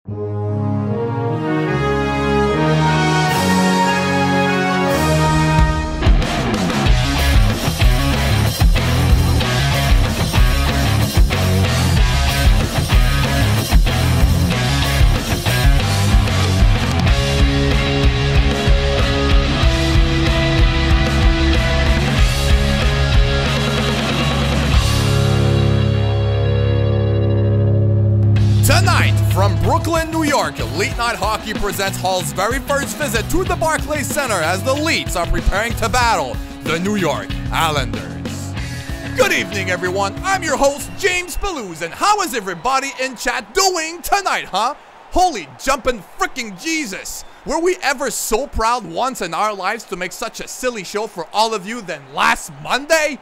Tonight, from Brooklyn, New York, Leet Night Hockey presents Hull's very first visit to the Barclays Center as the Leets are preparing to battle the New York Islanders. Good evening, everyone. I'm your host, James Balouz, and how is everybody in chat doing tonight, huh? Holy jumpin' frickin' Jesus! Were we ever so proud once in our lives to make such a silly show for all of you than last Monday?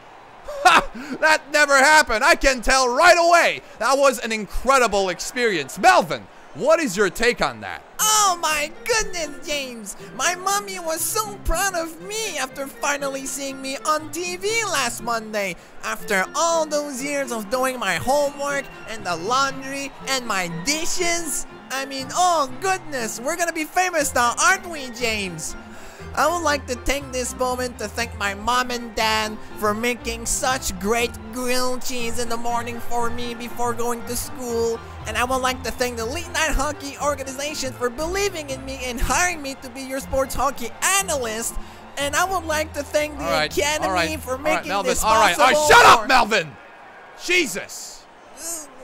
Ha! That never happened. I can tell right away. That was an incredible experience. Melvin, what is your take on that? Oh my goodness, James! My mommy was so proud of me after finally seeing me on TV last Monday. After all those years of doing my homework and the laundry and my dishes. I mean, oh goodness, we're gonna be famous now, aren't we, James? I would like to take this moment to thank my mom and dad for making such great grilled cheese in the morning for me before going to school. And I would like to thank the Leet Night Hockey organization for believing in me and hiring me to be your sports hockey analyst. And I would like to thank the Academy for making this possible. All right, shut up, Melvin! Jesus!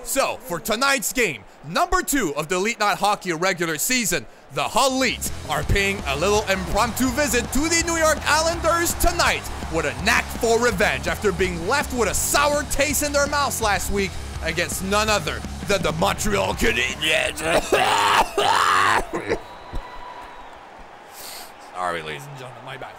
So, for tonight's game, number 2 of the Leet Night Hockey regular season, the Hull Leets are paying a little impromptu visit to the New York Islanders tonight with a knack for revenge after being left with a sour taste in their mouths last week against none other than the Montreal Canadiens. Sorry, ladies and gentlemen, my bad.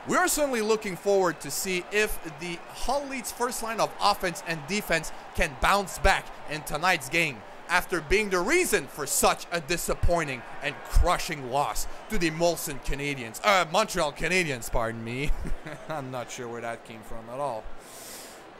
We are certainly looking forward to see if the Hull Leets' first line of offense and defense can bounce back in tonight's game after being the reason for such a disappointing and crushing loss to the Montreal Canadiens, pardon me. I'm not sure where that came from at all.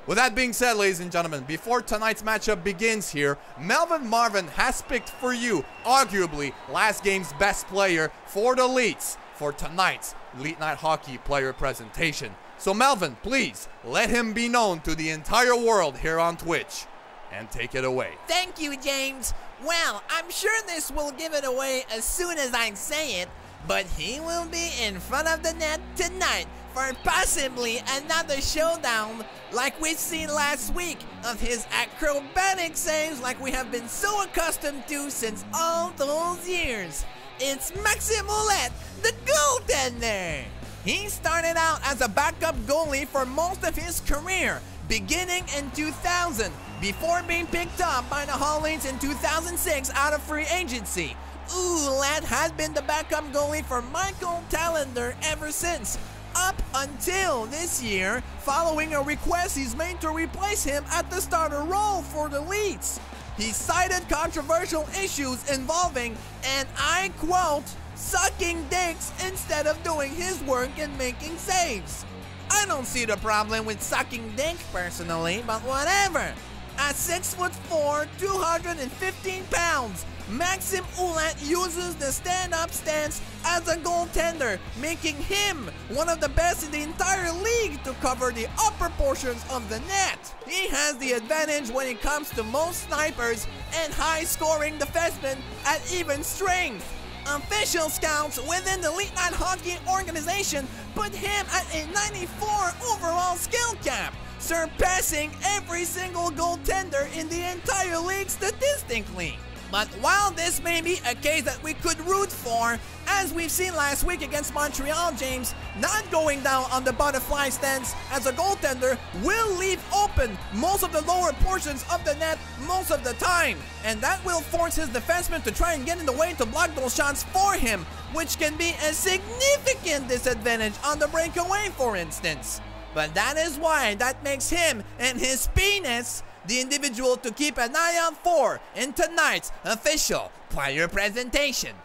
With that being said, ladies and gentlemen, before tonight's matchup begins here, Melvin Marvin has picked for you, arguably, last game's best player for the Leets for tonight's Leet Night Hockey player presentation. So Melvin, please, let him be known to the entire world here on Twitch. And take it away. Thank you, James. Well, I'm sure this will give it away as soon as I say it, but he will be in front of the net tonight for possibly another showdown like we've seen last week of his acrobatic saves like we have been so accustomed to since all those years. It's Maxime Ouellet, the goaltender. He started out as a backup goalie for most of his career, beginning in 2000, before being picked up by the Hull Leets in 2006 out of free agency. Ouellet has been the backup goalie for Michael Talander ever since, up until this year, following a request he's made to replace him at the starter role for the Leets. He cited controversial issues involving, and I quote, sucking dicks instead of doing his work and making saves. I don't see the problem with sucking dick personally, but whatever. At 6'4", 215 pounds, Maxime Ouellet uses the stand-up stance as a goaltender, making him one of the best in the entire league to cover the upper portions of the net. He has the advantage when it comes to most snipers and high-scoring defensemen at even strength. Official scouts within the Leet Night Hockey organization put him at a 94 overall skill cap, surpassing every single goaltender in the entire league statistically. But while this may be a case that we could root for, as we've seen last week against Montreal, James, not going down on the butterfly stance as a goaltender will leave open most of the lower portions of the net most of the time. And that will force his defenseman to try and get in the way to block those shots for him, which can be a significant disadvantage on the breakaway, for instance. But that is why that makes him and his penis the individual to keep an eye out for in tonight's official player presentation.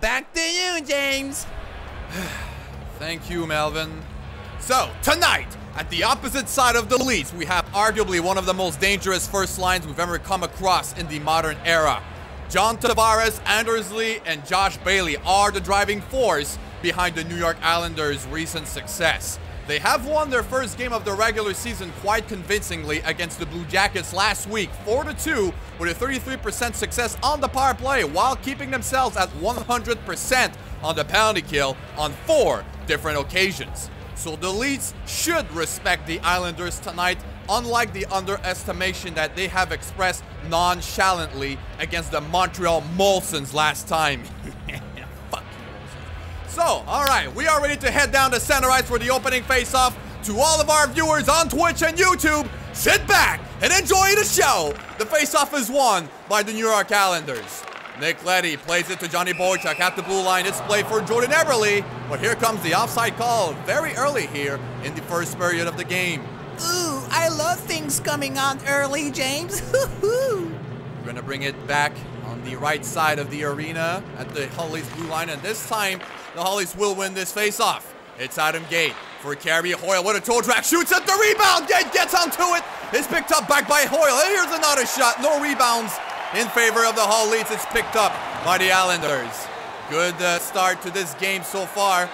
Back to you, James. Thank you, Melvin. So, tonight, At the opposite side of the Leets, we have arguably one of the most dangerous first lines we've ever come across in the modern era. John Tavares, Anders Leet, and Josh Bailey are the driving force behind the New York Islanders' recent success. They have won their first game of the regular season quite convincingly against the Blue Jackets last week, 4-2, with a 33% success on the power play, while keeping themselves at 100% on the penalty kill on 4 different occasions. So the Leets should respect the Islanders tonight, unlike the underestimation that they have expressed nonchalantly against the Montreal Molsons last time. Fuck you. So, alright, we are ready to head down to center ice for the opening face-off. To all of our viewers on Twitch and YouTube, sit back and enjoy the show. The face-off is won by the New York Islanders. Nick Leddy plays it to Johnny Boychuk at the blue line. It's played for Jordan Eberle, but here comes the offside call very early here in the first period of the game. Ooh, I love things coming on early, James. We're gonna bring it back on the right side of the arena at the Hull Leets blue line, and this time the Hull Leets will win this face-off. It's Adam Gate for Carey Hoyle with a toe drag, shoots at the rebound. Gate gets onto it. It's picked up back by Hoyle. And here's another shot. No rebounds in favor of the Hull Leets. It's picked up by the Islanders. Good start to this game so far.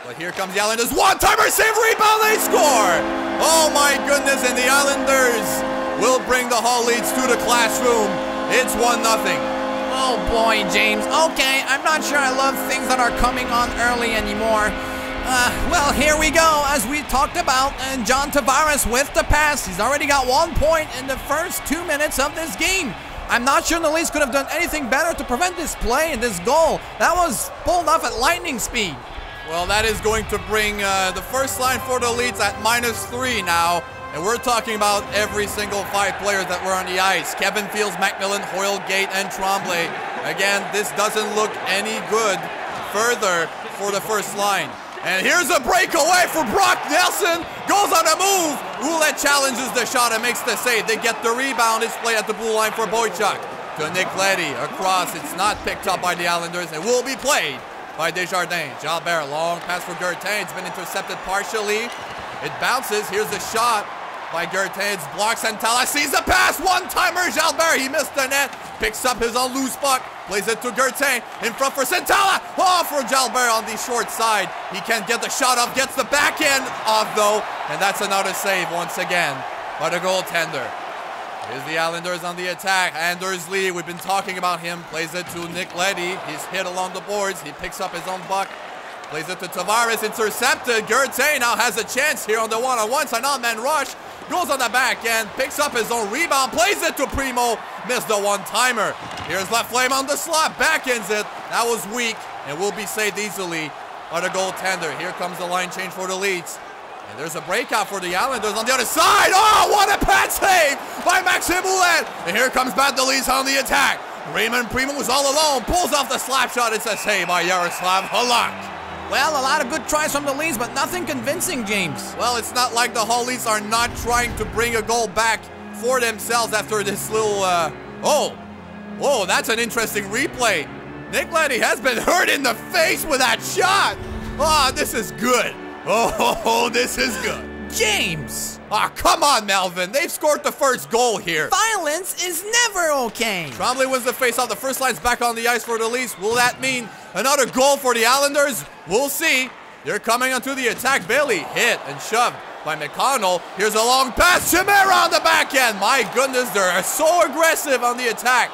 But here comes the Islanders. One-timer save, rebound, they score! Oh my goodness, and the Islanders will bring the Hull Leets to the classroom. It's 1-0. Oh boy, James. Okay, I'm not sure I love things that are coming on early anymore. Well, here we go, as we talked about, and John Tavares with the pass. He's already got 1 point in the first 2 minutes of this game. I'm not sure the Leafs could have done anything better to prevent this play and this goal. That was pulled off at lightning speed. Well, that is going to bring the first line for the Leets at -3 now. And we're talking about every single 5 players that were on the ice. Kevin Fields, McMillan, Hoyle, Gate, and Tremblay. Again, this doesn't look any good further for the first line. And here's a breakaway for Brock Nelson. Goes on a move. Ouellet challenges the shot and makes the save. They get the rebound. It's played at the blue line for Boychuk. To Nick Leddy. Across. It's not picked up by the Islanders. It will be played by Desjardins. Jalbert, long pass for Gertin. It's been intercepted partially. It bounces. Here's the shot by Gertin. It's blocked. Santala sees the pass. One-timer. Jalbert. He missed the net. Picks up his own loose puck. Plays it to Gertin. In front for Santala. Oh, for Jalbert on the short side. He can't get the shot off. Gets the backhand off, though. And that's another save once again by the goaltender. Here's the Islanders on the attack. Anders Leet, we've been talking about him. Plays it to Nick Leddy. He's hit along the boards. He picks up his own puck. Plays it to Tavares. Intercepted. Gertin now has a chance here on the one-on-one. It's an on-man rush. Goes on the back end. Picks up his own rebound. Plays it to Primo. Missed the one-timer. Here's Laflamme on the slot. Backends it. That was weak and will be saved easily by the goaltender. Here comes the line change for the Leets. And there's a breakout for the Islanders on the other side. Oh, what a pad save by Maxime Ouellet. And here comes back the Leets on the attack. Raymond Primo was all alone. Pulls off the slap shot. It's a save by Yaroslav Halak. Well, a lot of good tries from the Leafs, but nothing convincing, James. Well, it's not like the Hull Leets are not trying to bring a goal back for themselves after this little, Oh, that's an interesting replay. Nick Leddy has been hurt in the face with that shot. Oh, this is good. Oh, this is good. James! Ah, come on, Melvin. They've scored the first goal here. Violence is never okay. Tremblay wins the faceoff. The first line's back on the ice for the Leafs. Will that mean another goal for the Islanders? We'll see. They're coming onto the attack. Bailey hit and shoved by McConnell. Here's a long pass. Chimera on the back end. My goodness, they're so aggressive on the attack.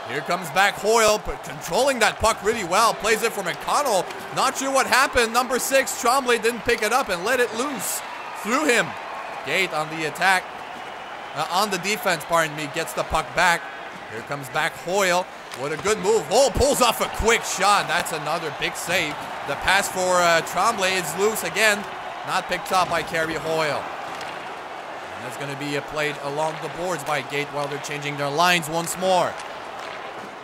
Here comes back Hoyle, but controlling that puck really well. Plays it for McConnell. Not sure what happened. Number 6, Tremblay didn't pick it up and let it loose. Through him. Gate on the attack. On the defense, pardon me. Gets the puck back. Here comes back Hoyle. What a good move. Oh, pulls off a quick shot. That's another big save. The pass for Tremblay is loose again. Not picked up by Carey Hoyle. And that's going to be played along the boards by Gate while they're changing their lines once more.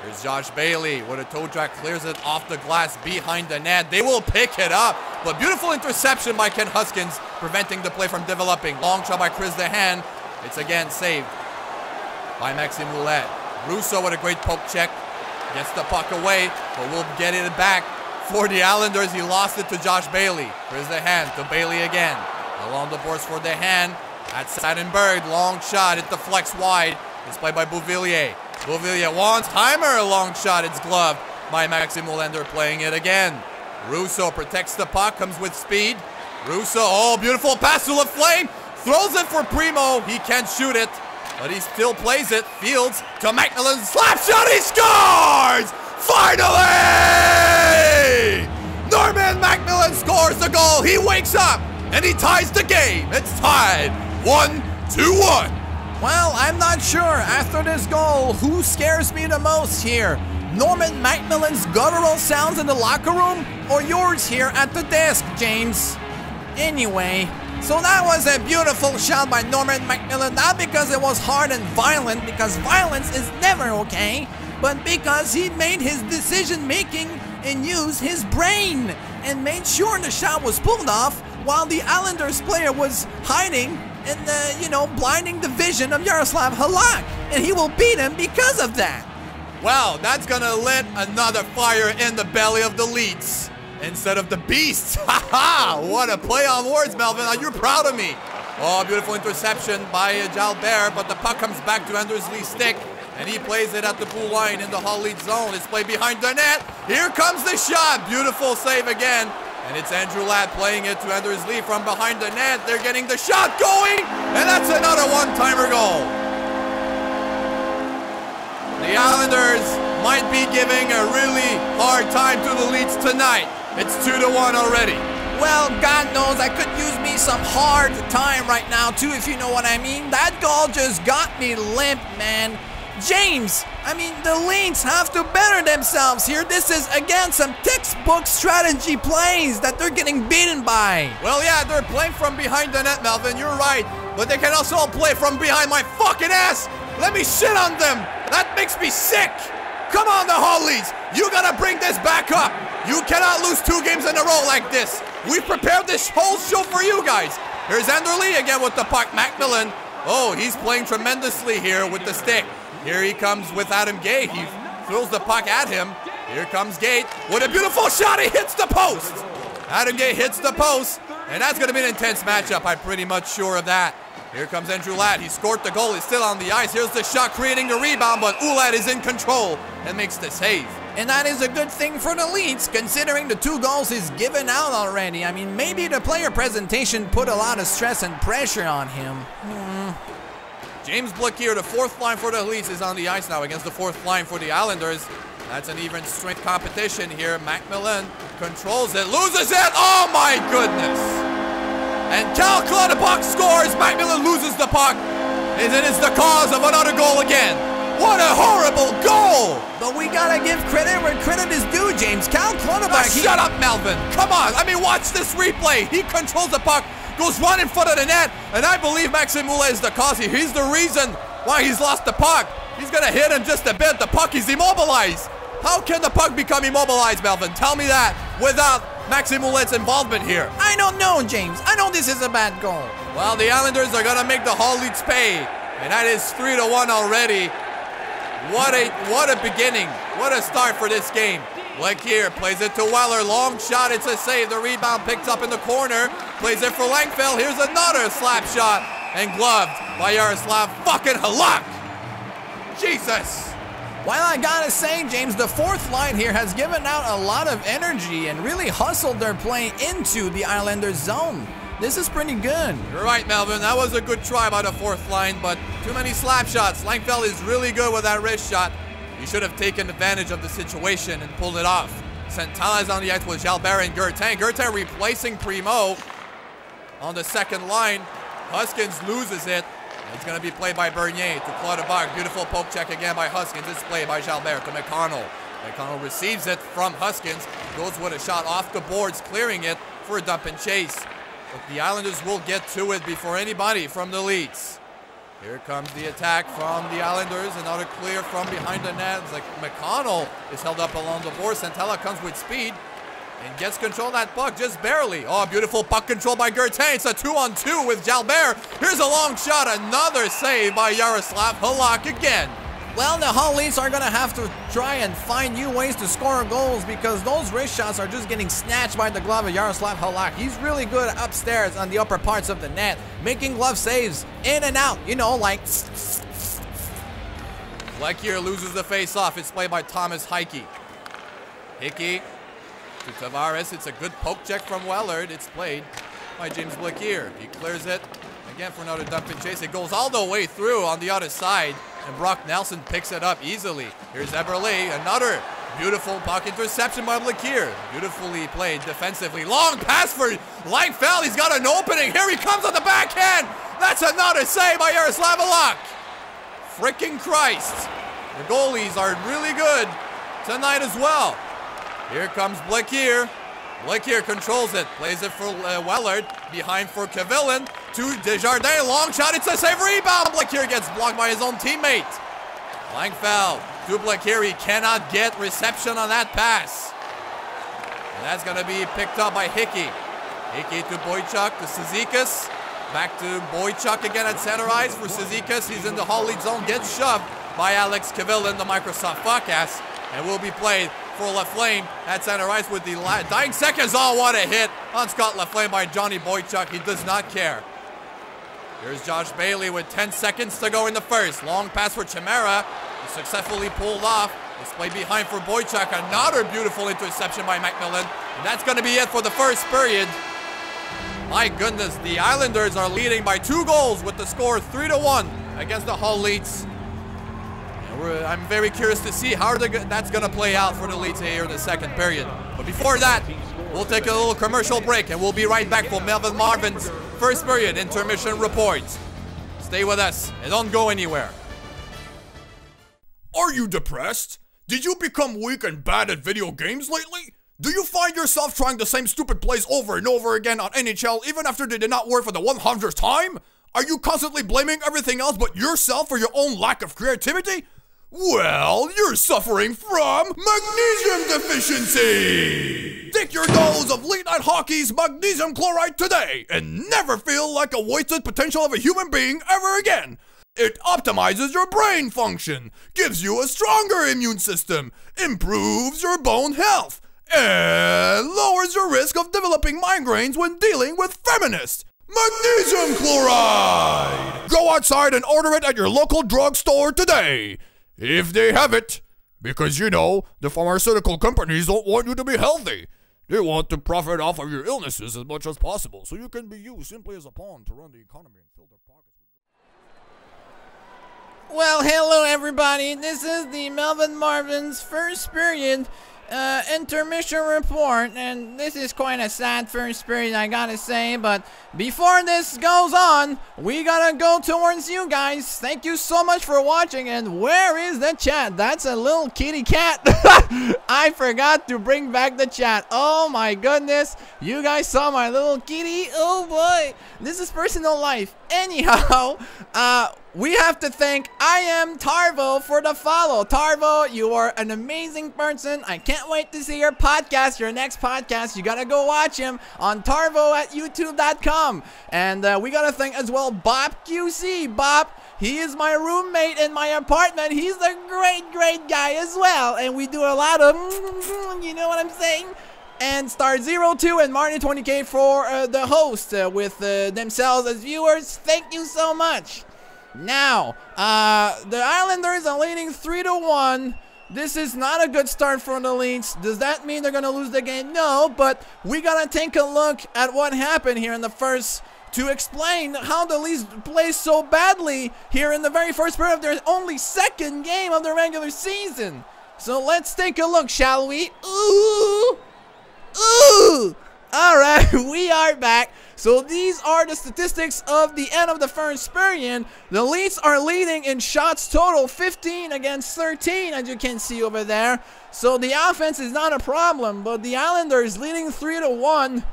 Here's Josh Bailey with a toe drag, clears it off the glass behind the net. They will pick it up, but beautiful interception by Ken Huskins, preventing the play from developing. Long shot by Chris Dehan. It's again saved by Maxime Ouellet. Russo with a great poke check. Gets the puck away, but will get it back for the Islanders. He lost it to Josh Bailey. Chris Dehan to Bailey again. Along the boards for the hand. At Seidenberg, long shot. It deflects wide. It's played by Beauvillier. Beauvillier wants timer. Long shot. It's gloved by Maxime Hollander playing it again. Russo protects the puck. Comes with speed. Russo, oh, beautiful pass to Laflame. Throws it for Primo. He can't shoot it, but he still plays it. Fields to Macmillan. Slap shot. He scores! Finally! Norman Macmillan scores the goal. He wakes up and he ties the game. It's tied 1-1. Well, I'm not sure. After this goal, who scares me the most here? Norman Macmillan's guttural sounds in the locker room or yours here at the desk, James? Anyway, so that was a beautiful shot by Norman Macmillan, not because it was hard and violent, because violence is never okay, but because he made his decision making and used his brain and made sure the shot was pulled off while the Islanders player was hiding and, blinding the vision of Yaroslav Halak. And he will beat him because of that. Well, that's gonna lit another fire in the belly of the Leets instead of the beasts. Ha! What a play on words, Melvin. Are you proud of me? Oh, beautiful interception by Jalbert, but the puck comes back to Anders Lee's stick, and he plays it at the blue line in the Hull Leets zone. It's played behind the net. Here comes the shot. Beautiful save again. And it's Andrew Ladd playing it to Anders Lee from behind the net. They're getting the shot going, and that's another one-timer goal. The Islanders might be giving a really hard time to the Leets tonight. It's 2-1 already. Well, God knows I could use me some hard time right now too, if you know what I mean. That goal just got me limp, man. James, the Leets have to better themselves here. This is, again, some textbook strategy plays that they're getting beaten by. Well, yeah, they're playing from behind the net, Melvin. You're right. But they can also play from behind my fucking ass. Let me shit on them. That makes me sick. Come on, the Hull Leets. You gotta bring this back up. You cannot lose 2 games in a row like this. We prepared this whole show for you guys. Here's Andrew Lee again with the puck. Macmillan. Oh, he's playing tremendously here with the stick. Here he comes with Adam Gay. He throws the puck at him. Here comes Gate with a beautiful shot. He hits the post. Adam Gay hits the post, and that's going to be an intense matchup. I'm pretty much sure of that. Here comes Andrew Ladd. He scored the goal. He's still on the ice. Here's the shot creating the rebound, but Ulad is in control and makes the save. And that is a good thing for the Leets, considering the 2 goals he's given out already. Maybe the player presentation put a lot of stress and pressure on him. James Blackier, the 4th line for the Leets, is on the ice now against the 4th line for the Islanders. That's an even strength competition here. Macmillan controls it, loses it. Oh my goodness. And Cal Clutterbuck scores. Macmillan loses the puck. And it is the cause of another goal again. What a horrible goal. But we gotta give credit where credit is due, James. Cal Clutterbuck. Shut up, Melvin. Come on. Watch this replay. He controls the puck. Goes right in front of the net, and I believe Maxime Hollander is the cause here. He's the reason why he's lost the puck. He's gonna hit him just a bit. The puck is immobilized. How can the puck become immobilized, Melvin? Tell me that without Maxime Hollander's involvement here. I don't know, James. I know this is a bad goal. Well, the Islanders are gonna make the Hull Leets pay, and that is 3-1 already. What a beginning. What a start for this game. Blackier plays it to Weller. Long shot. It's a save. The rebound picked up in the corner. Plays it for Langfeld. Here's another slap shot. And gloved by Yaroslav fucking Halak. Jesus. Well, I gotta say, James, the 4th line here has given out a lot of energy and really hustled their play into the Islanders zone. This is pretty good. You're right, Melvin. That was a good try by the 4th line, but too many slap shots. Langfeld is really good with that wrist shot. He should have taken advantage of the situation and pulled it off. Santana is on the ice with Jalbert and Gertin. Gertin replacing Primo on the 2nd line. Huskins loses it. It's going to be played by Bernier to Clutterbuck. Beautiful poke check again by Huskins. It's played by Jalbert to McConnell. McConnell receives it from Huskins. Goes with a shot off the boards, clearing it for a dump and chase. But the Islanders will get to it before anybody from the Leets. Here comes the attack from the Islanders. Another clear from behind the net. It's like McConnell is held up along the board. Santella comes with speed and gets control of that puck just barely. Oh, beautiful puck control by Gertin. It's a 2-on-2 with Jalbert. Here's a long shot. Another save by Yaroslav Halak again. Well, the Hull Leets are going to have to try and find new ways to score goals because those wrist shots are just getting snatched by the glove of Jaroslav Halak. He's really good upstairs on the upper parts of the net, making glove saves in and out, you know, like... Leet loses the face-off. It's played by Thomas Hickey. Hickey to Tavares. It's a good poke check from Wellard. It's played by James Blakir. He clears it again for another dump and chase. It goes all the way through on the other side, and Brock Nelson picks it up easily. Here's Eberle. Another beautiful puck interception by Blakir. Beautifully played defensively. Long pass for Langfeld. He's got an opening. Here he comes on the backhand. That's another save by Jaroslav Halak. Freaking Christ. The goalies are really good tonight as well. Here comes Blakir. Blakir controls it. Plays it for Wellard. Behind for Kavilin. To Desjardins. Long shot. It's a save rebound. Blakir gets blocked by his own teammate. Langfeld to Blakir. He cannot get reception on that pass. And that's going to be picked up by Hickey. Hickey to Boychuk. To Cizikas. Back to Boychuk again at center ice for Cizikas. He's in the Hull Leets zone. Gets shoved by Alex Kavilin, the Microsoft Fuck-ass. And will be played for Laflame at center ice with the dying seconds. Oh, what a hit on Scott Laflame by Johnny Boychuk. He does not care. Here's Josh Bailey with 10 seconds to go in the first. Long pass for Chimera. He successfully pulled off. It's played behind for Boychuk. Another beautiful interception by McMillan. And that's going to be it for the first period. My goodness, the Islanders are leading by 2 goals with the score 3-1 against the Hull Leets. I'm very curious to see how that's going to play out for the Leets here in the second period. But before that, we'll take a little commercial break and we'll be right back for Melvin Marvin's first period intermission report. Stay with us and don't go anywhere. Are you depressed? Did you become weak and bad at video games lately? Do you find yourself trying the same stupid plays over and over again on NHL even after they did not work for the 100th time? Are you constantly blaming everything else but yourself for your own lack of creativity? Well, you're suffering from magnesium deficiency! Take your dose of Leet Night Hockey's magnesium chloride today and never feel like a wasted potential of a human being ever again. It optimizes your brain function, gives you a stronger immune system, improves your bone health, and lowers your risk of developing migraines when dealing with feminists. Magnesium chloride! Go outside and order it at your local drugstore today. If they have it. Because, you know, the pharmaceutical companies don't want you to be healthy. They want to profit off of your illnesses as much as possible, so you can be used simply as a pawn to run the economy and fill their pockets. Well, hello everybody. This is the Melvin Marvin's first period intermission report, and this is quite a sad first period, I gotta say, but before this goes on, we gotta go towards you guys. Thank you so much for watching, and where is the chat? That's a little kitty cat. I forgot to bring back the chat. Oh my goodness, you guys saw my little kitty? Oh boy, this is personal life. Anyhow, we have to thank I Am Tarvo for the follow. Tarvo, you are an amazing person. I can't wait to see your podcast, your next podcast. You gotta go watch him on Tarvo at youtube.com. And we gotta thank as well Bob QC. Bob, he is my roommate in my apartment. He's a great guy as well. And we do a lot of, you know what I'm saying? And Star02 and Martin20K for the host with themselves as viewers. Thank you so much. Now, the Islanders are leading 3-1. This is not a good start for the Leets. Does that mean they're going to lose the game? No, but we got to take a look at what happened here in the first to explain how the Leets play so badly here in the very first period of their only second game of the regular season. So let's take a look, shall we? Ooh! All right, we are back. So these are the statistics of the end of the first period. The Leets are leading in shots total, 15 against 13, as you can see over there. So the offense is not a problem, but the Islanders leading 3-1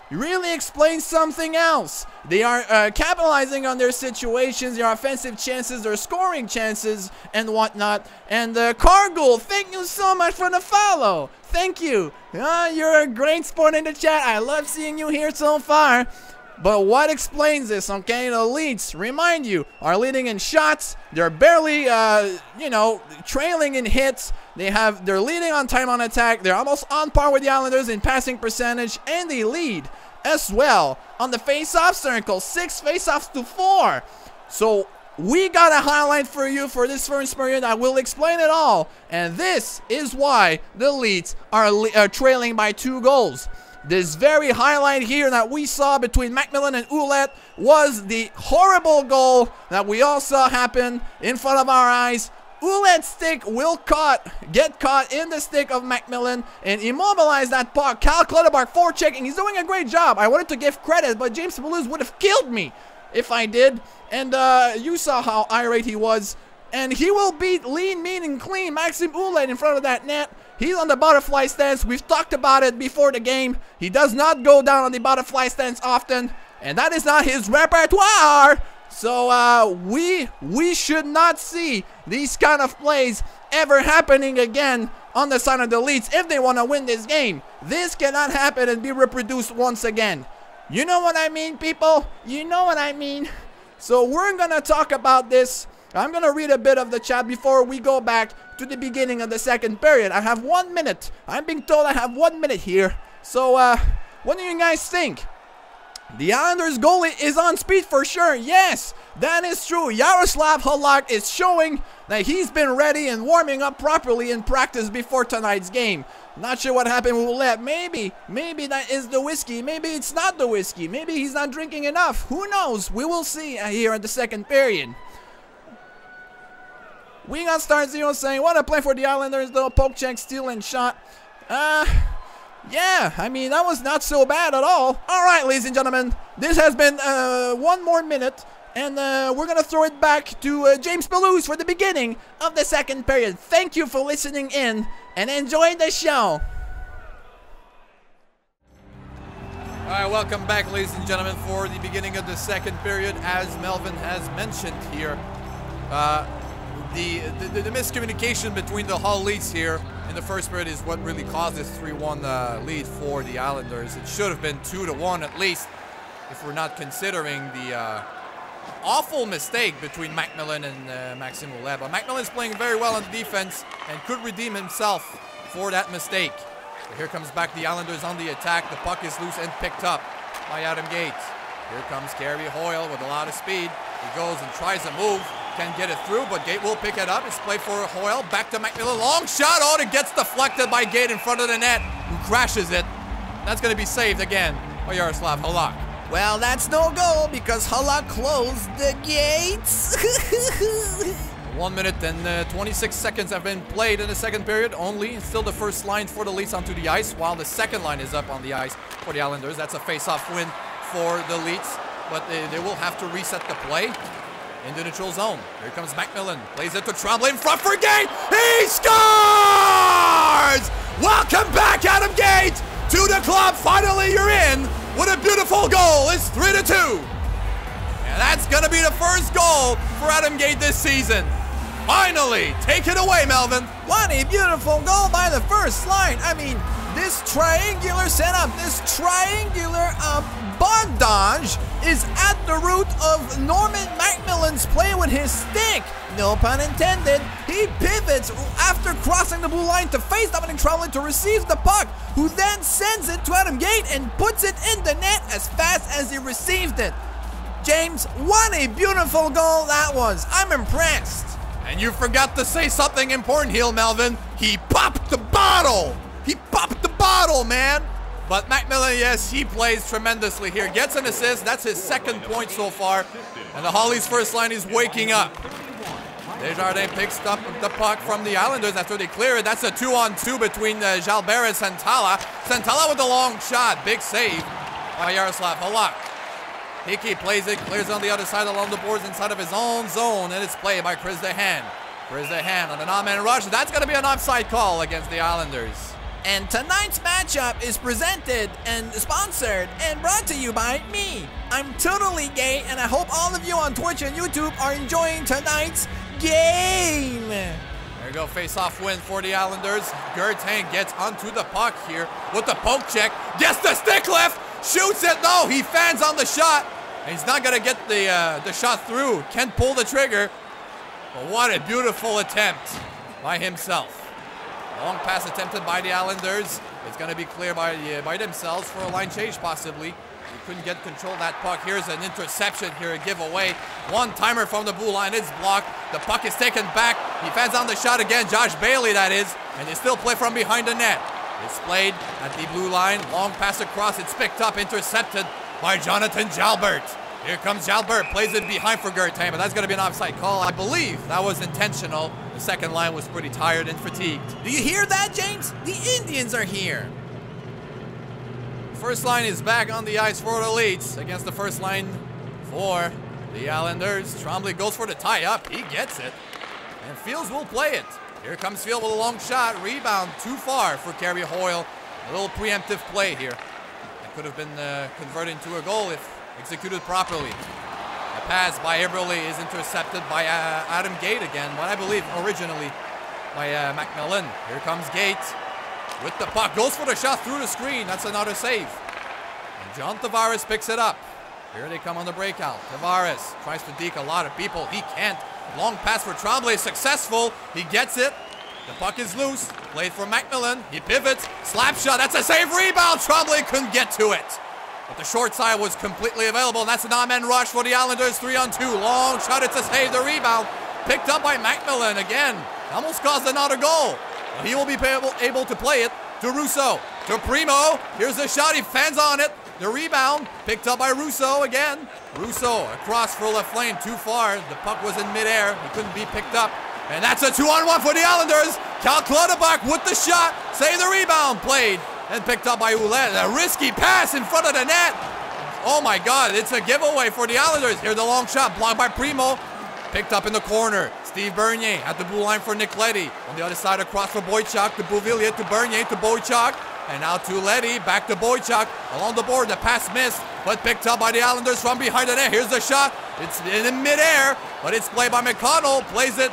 really explains something else. They are capitalizing on their situations, their offensive chances, their scoring chances, and whatnot. And Cargill, thank you so much for the follow. Thank you. You're a great sport in the chat. I love seeing you here so far. But what explains this, okay? The Leets, remind you, are leading in shots. They're barely, trailing in hits. They're leading on time on attack. They're almost on par with the Islanders in passing percentage. And they lead as well on the face-off circle. 6 face-offs to 4. So we got a highlight for you for this first period. I will explain it all. And this is why the Leets are trailing by 2 goals. This very highlight here that we saw between Macmillan and Ouellet was the horrible goal that we all saw happen in front of our eyes. Ouellet's stick will get caught in the stick of Macmillan and immobilize that puck. Cal Clutterbuck forechecking. He's doing a great job. I wanted to give credit, but James Pelouse would have killed me if I did. And you saw how irate he was. And he will beat lean, mean, and clean Maxime Ouellet in front of that net. He's on the butterfly stance. We've talked about it before the game. He does not go down on the butterfly stance often, and that is not his repertoire. So we should not see these kind of plays ever happening again on the side of the Leets if they want to win this game. This cannot happen and be reproduced once again. You know what I mean, people? You know what I mean? So we're going to talk about this. I'm going to read a bit of the chat before we go back to the beginning of the second period. I have 1 minute. I'm being told I have 1 minute here. So, what do you guys think? The Islanders goalie is on speed for sure. Yes, that is true. Yaroslav Halak is showing that he's been ready and warming up properly in practice before tonight's game. Not sure what happened with Ouellet. Maybe that is the whiskey. Maybe it's not the whiskey. Maybe he's not drinking enough. Who knows? We will see here in the second period. We got Star Zero saying, what a play for the Islanders, though. Poke check, steal, and shot. Yeah, I mean, that was not so bad at all. All right, ladies and gentlemen, this has been 1 more minute, and we're going to throw it back to James Pelouse for the beginning of the second period. Thank you for listening in, and enjoy the show. All right, welcome back, ladies and gentlemen, for the beginning of the second period. As Melvin has mentioned here, the miscommunication between the Hull Leets here in the first period is what really caused this 3-1 lead for the Islanders. It should have been 2-1 at least, if we're not considering the awful mistake between Macmillan and Maxime Ouellet. But Macmillan's playing very well on defense and could redeem himself for that mistake. So here comes back the Islanders on the attack. The puck is loose and picked up by Adam Gates. Here comes Gary Hoyle with a lot of speed. He goes and tries a move. Can't get it through, but Gate will pick it up. It's played for Hoyle. Back to Macmillan. Long shot. Oh, it gets deflected by Gate in front of the net, who crashes it. That's going to be saved again by Yaroslav Halak. Well, that's no goal because Halak closed the gates. 1 minute and 26 seconds have been played in the second period only. It's still the first line for the Leets onto the ice, while the second line is up on the ice for the Islanders. That's a face-off win for the Leets, but they will have to reset the play in the neutral zone. Here comes Macmillan. Plays it to Tremblay in front for Gate. He scores! Welcome back, Adam Gate, to the club. Finally, you're in. What a beautiful goal. It's 3-2. And that's going to be the first goal for Adam Gate this season. Finally, take it away, Melvin. What a beautiful goal by the first line. I mean, this triangular setup, this triangular bondage is at the root of Norman Macmillan's play with his stick. No pun intended. He pivots after crossing the blue line to face Dominic Tremblay to receive the puck, who then sends it to Adam Gate and puts it in the net as fast as he received it. James, what a beautiful goal that was. I'm impressed. And you forgot to say something important here, Melvin. He popped the bottle. He popped the bottle, man. But Macmillan, yes, he plays tremendously here. Gets an assist. That's his second point so far. And the Hollies' first line is waking up. Desjardins picks up the puck from the Islanders after they clear it. That's a 2-on-2 between Jalbert and Santala. Santala with a long shot. Big save by Yaroslav Halak. Hickey plays it, clears on the other side along the boards inside of his own zone, and it's played by Chris Dehan. Chris Dehan on an odd-man rush. That's going to be an offside call against the Islanders. And tonight's matchup is presented and sponsored and brought to you by me. I'm totally gay, and I hope all of you on Twitch and YouTube are enjoying tonight's game. There you go, face-off win for the Islanders. Gertain gets onto the puck here with the poke check. Gets the stick lift. Shoots it. No, he fans on the shot. And he's not going to get the shot through. Can't pull the trigger. But what a beautiful attempt by himself. Long pass attempted by the Islanders. It's going to be clear by themselves for a line change possibly. He couldn't get control of that puck. Here's an interception here, a giveaway. One-timer from the blue line. It's blocked. The puck is taken back. He fans on the shot again. Josh Bailey, that is. And they still play from behind the net. It's played at the blue line. Long pass across. It's picked up, intercepted by Jonathan Jalbert. Here comes Jalbert. Plays it behind for Gertain, but that's going to be an offside call. I believe that was intentional. The second line was pretty tired and fatigued. Do you hear that, James? The Indians are here. First line is back on the ice for the Leets against the first line for the Islanders. Tremblay goes for the tie-up. He gets it. And Fields will play it. Here comes Field with a long shot. Rebound too far for Kerry Hoyle. A little preemptive play here. It could have been converted into a goal if executed properly. A pass by Eberle is intercepted by Adam Gate again, but I believe originally by Macmillan. Here comes Gate with the puck. Goes for the shot through the screen. That's another save. And John Tavares picks it up. Here they come on the breakout. Tavares tries to deke a lot of people. He can't. Long pass for Tremblay. Successful. He gets it. The puck is loose. Played for Macmillan. He pivots. Slap shot. That's a save. Rebound. Tremblay couldn't get to it. But the short side was completely available. And that's an on-man rush for the Islanders. 3-on-2. Long shot. It's a save. The rebound picked up by Macmillan again. Almost caused another goal. But he will be able to play it to Russo. To Primo. Here's the shot. He fans on it. The rebound picked up by Russo again. Russo across for Laflame. Too far. The puck was in midair. He couldn't be picked up. And that's a 2-on-1 for the Islanders. Cal Clutterbuck with the shot. Save the rebound. Played and picked up by Ouellet. A risky pass in front of the net. Oh my God. It's a giveaway for the Islanders. Here's the long shot. Blocked by Primo. Picked up in the corner. Steve Bernier at the blue line for Nick Leddy. On the other side across for Boychuk. To Bouvillier. To Bernier. To Boychuk. And now to Leddy. Back to Boychuk. Along the board. The pass missed. But picked up by the Islanders from behind the net. Here's the shot. It's in midair. But it's played by McConnell. Plays it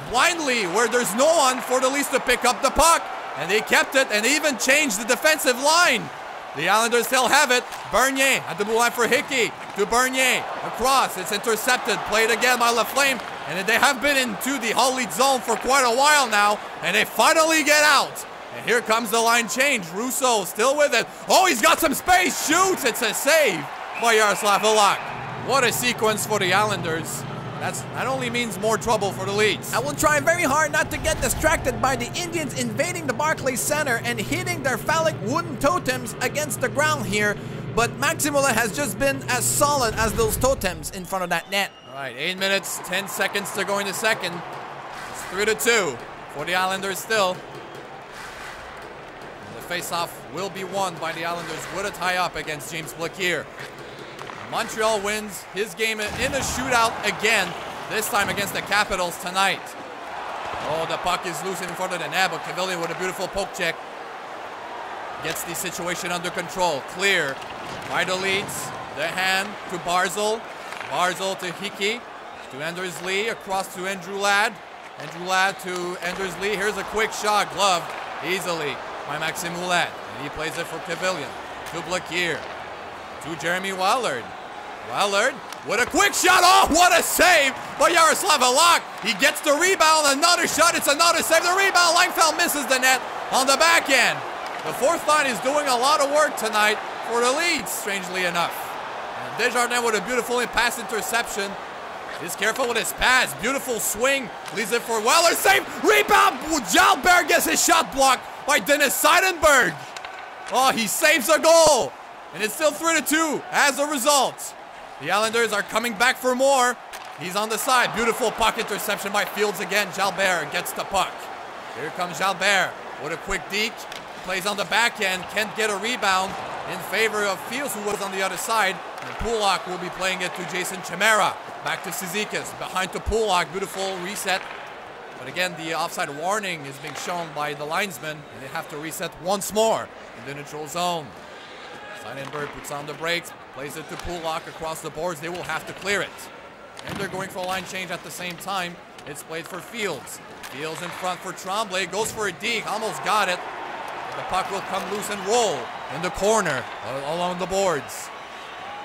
blindly where there's no one for the Leafs to pick up the puck. And they kept it. And they even changed the defensive line. The Islanders still have it. Bernier at the blue line for Hickey. To Bernier. Across. It's intercepted. Played again by Laflame. And they have been into the Hull Leets zone for quite a while now. And they finally get out. And here comes the line change. Russo still with it. Oh, he's got some space. Shoots. It's a save by Yaroslav Halak. What a sequence for the Islanders. That only means more trouble for the Leeds. I will try very hard not to get distracted by the Indians invading the Barclays Center and hitting their phallic wooden totems against the ground here. But Maximula has just been as solid as those totems in front of that net. All right, 8 minutes, 10 seconds to go in the second. It's 3-2 for the Islanders still. And the faceoff will be won by the Islanders with a tie-up against James Blaquier. Montreal wins his game in a shootout again, this time against the Capitals tonight. Oh, the puck is loose in front of the net, but Cavalier with a beautiful poke check gets the situation under control. Clear by the Leeds. The hand to Barzal. Barzal to Hickey. To Anders Lee. Across to Andrew Ladd. Andrew Ladd to Anders Lee. Here's a quick shot. Gloved easily by Maxime Ouellet. And he plays it for Cavalier. To Blaquier. To Jeremy Wallard. Wallard with a quick shot. Oh, what a save by Yaroslav Halak. He gets the rebound. Another shot. It's another save. The rebound. Langfeld misses the net on the back end. The fourth line is doing a lot of work tonight for the Leeds, strangely enough. And Desjardins with a beautiful pass interception. He's careful with his pass. Beautiful swing. Leaves it for Weller. Save. Rebound. Jalbert gets his shot blocked by Dennis Seidenberg. Oh, he saves a goal. And it's still 3-2 as a result. The Islanders are coming back for more. He's on the side. Beautiful puck interception by Fields again. Jalbert gets the puck. Here comes Jalbert with a quick deke. Plays on the back end. Can't get a rebound in favor of Fields, who was on the other side. And Pulak will be playing it to Jason Chimera. Back to Cizikas. Behind to Pulak. Beautiful reset. But again, the offside warning is being shown by the linesman. And they have to reset once more in the neutral zone. Seidenberg puts on the brakes, plays it to Pulak across the boards. They will have to clear it. And they're going for a line change at the same time. It's played for Fields. Fields in front for Tremblay. Goes for a deke. Almost got it. The puck will come loose and roll in the corner along the boards.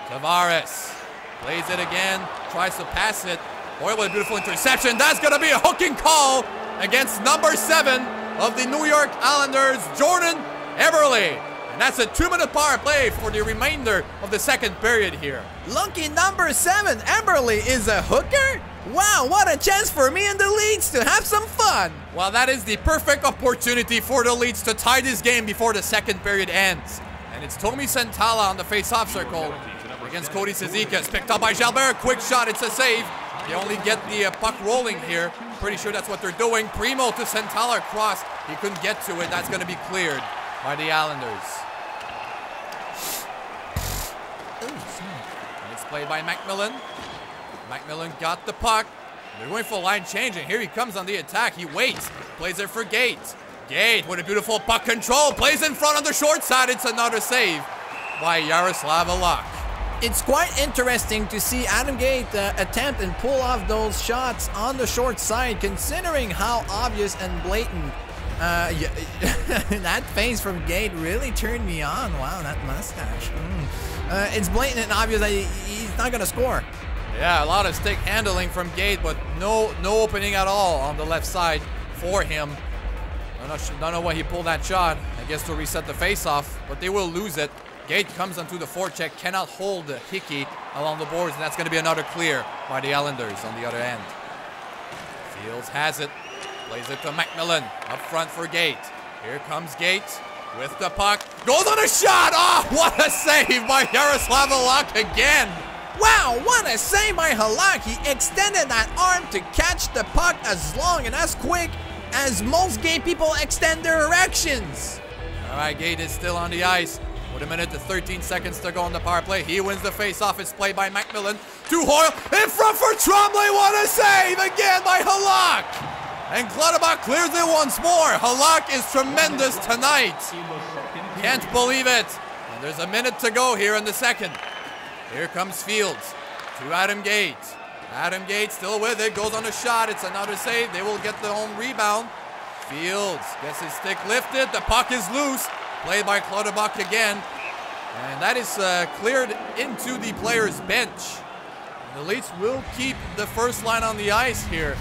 Tavares plays it again, tries to pass it. Boy, what a beautiful interception. That's going to be a hooking call against number 7 of the New York Islanders, Jordan Eberle. And that's a 2-minute power play for the remainder of the second period here. Lucky number 7, Eberle, is a hooker? Wow, what a chance for me and the Leets to have some fun. Well, that is the perfect opportunity for the Leets to tie this game before the second period ends. And it's Tommy Santala on the face-off circle against Cody Cizikas. Picked up by Jalbert. Quick shot. It's a save. They only get the puck rolling here. Pretty sure that's what they're doing. Primo to Santala cross. He couldn't get to it. That's going to be cleared by the Islanders. And it's played by McMillan. McMillan got the puck. They're going for line change, and here he comes on the attack. He waits. Plays it for Gate. Gate with a beautiful puck control. Plays in front on the short side. It's another save by Yaroslav Halak. It's quite interesting to see Adam Gate attempt and pull off those shots on the short side, considering how obvious and blatant that face from Gate really turned me on. Wow, that mustache. It's blatant and obvious that he's not going to score. Yeah, a lot of stick handling from Gate, but no opening at all on the left side for him. Don't know why he pulled that shot. I guess to reset the face-off, but they will lose it. Gate comes onto the forecheck, cannot hold Hickey along the boards, and that's going to be another clear by the Islanders on the other end. Fields has it, plays it to McMillan, up front for Gate. Here comes Gate with the puck, goes on a shot! Oh, what a save by Yaroslav Halak again! Wow, what a save by Halak! He extended that arm to catch the puck as long and as quick as most Gate people extend their erections. All right, Gate is still on the ice. With a minute to 13 seconds to go on the power play. He wins the face-off. It's played by McMillan to Hoyle. In front for Tremblay. What a save again by Halak. And Clutterbuck clears it once more. Halak is tremendous tonight. Can't believe it. And there's a minute to go here in the second. Here comes Fields to Adam Gate. Adam Gate still with it. Goes on a shot. It's another save. They will get the home rebound. Fields gets his stick lifted. The puck is loose. Played by Clutterbuck again. And that is cleared into the player's bench. And the Leets will keep the first line on the ice here,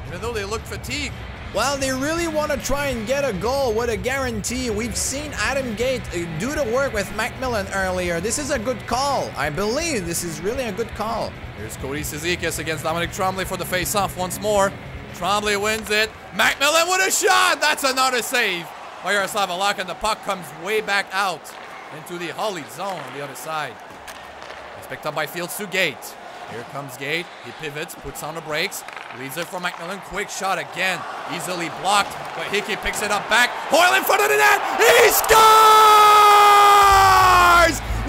even though they look fatigued. Well, they really want to try and get a goal with a guarantee. We've seen Adam Gate do the work with McMillan earlier. This is a good call. I believe this is really a good call. Here's Cody Cizikas against Dominic Tremblay for the face-off once more. Tremblay wins it. McMillan with a shot. That's another save by Yaroslav Halak, and the puck comes way back out into the Hull Leets zone on the other side. It's picked up by Fields to Gate. Here comes Gate. He pivots, puts on the brakes, leads it for McMillan. Quick shot again. Easily blocked, but Hickey picks it up back. Hoyle in front of the net. He scores!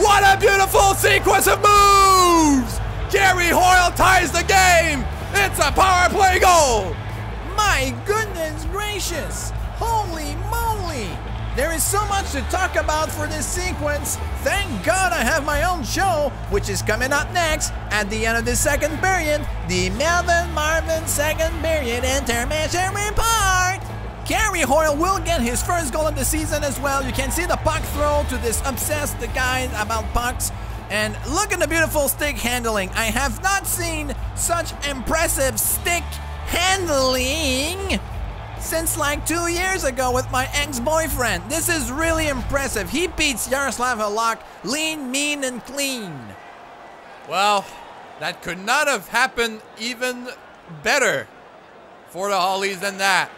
What a beautiful sequence of moves! Gary Hoyle ties the game. It's a power play goal. My goodness gracious. Holy moly! There is so much to talk about for this sequence. Thank God I have my own show, which is coming up next at the end of the second period, the Melvin Marvin second period intermission report. Gary Hoyle will get his first goal of the season as well. You can see the puck throw to this obsessed guy about pucks. And look at the beautiful stick handling. I have not seen such impressive stick handling since like 2 years ago with my ex-boyfriend. This is really impressive. He beats Yaroslav Halak lean, mean, and clean. Well, that could not have happened even better for the Hull Leets than that.